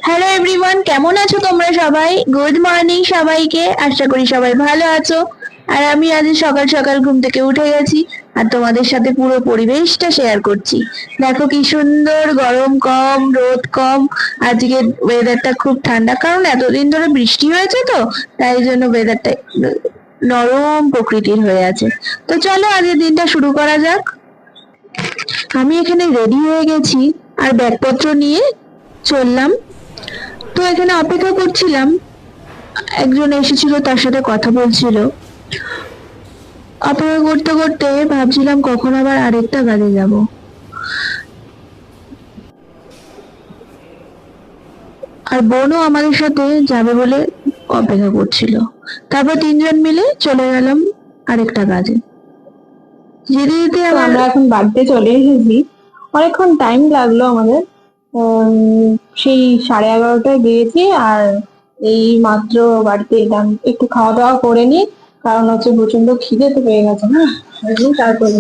Hello everyone, কেমন আছো তোমরা সবাই? গুড মর্নিং সবাইকে। আশা করি সবাই ভালো আছো। আর আমি আজ সকাল সকাল ঘুম থেকে উঠে গেছি আর তোমাদের সাথে পুরো পরিবেশটা শেয়ার করছি। দেখো কি সুন্দর, গরম কম, রোদ কম। আজকে ওয়েদারটা খুব ঠান্ডা, কারণ এতদিন ধরে বৃষ্টি হয়েছে তো, তাই জন্য ওয়েদারটা নরম প্রকৃতির হয়ে আছে। তো চলো আজকের দিনটা শুরু করা যাক। আমি এখানে রেডি হয়ে গেছি আর ব্যাগপত্র নিয়ে চললাম। তো এখানে অপেক্ষা করছিলাম, একজন এসেছিল, তার সাথে কথা বলছিল। অপেক্ষা করতে করতে ভাবছিলাম কখন আবার আরেকটা কাজে যাব। আর বোনও আমাদের সাথে যাবে বলে অপেক্ষা করছিল। তারপর তিনজন মিলে চলে গেলাম আরেকটা কাজে। যেতে যেতে তো আমার আমরা এখন বাড়িতে চলে এসেছি। অনেকক্ষণ টাইম লাগলো আমাদের। সেই 11:30টায় গিয়েছি আর এই মাত্র বাড়িতে এলাম। একটু খাওয়া দাওয়া করে নি, কারণ হচ্ছে প্রচন্ড খিদে তো পেয়ে গেছে না, তারপরে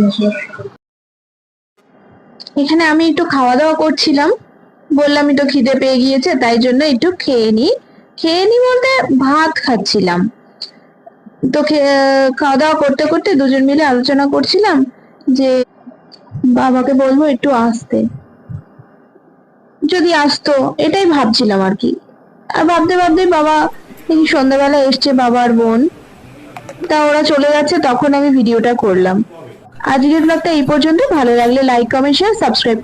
এখানে আমি একটু খাওয়া দাওয়া করছিলাম, বললাম একটু খিদে পেয়ে গিয়েছে, তাই জন্য একটু খেয়ে নি বলতে ভাত খাচ্ছিলাম। তো খাওয়া দাওয়া করতে করতে দুজন মিলে আলোচনা করছিলাম যে বাবাকে বলবো একটু আসতে, যদি আসতো, এটাই ভাবছিলাম আর কি। আর ভাবতে ভাবতে বাবা এই সন্ধ্যাবেলা এসছে, বাবা আর বোন। তা ওরা চলে যাচ্ছে, তখন আমি ভিডিওটা করলাম। আজকের ব্লগটা এই পর্যন্ত। ভালো লাগলে লাইক, কমেন্ট, শেয়ার, সাবস্ক্রাইব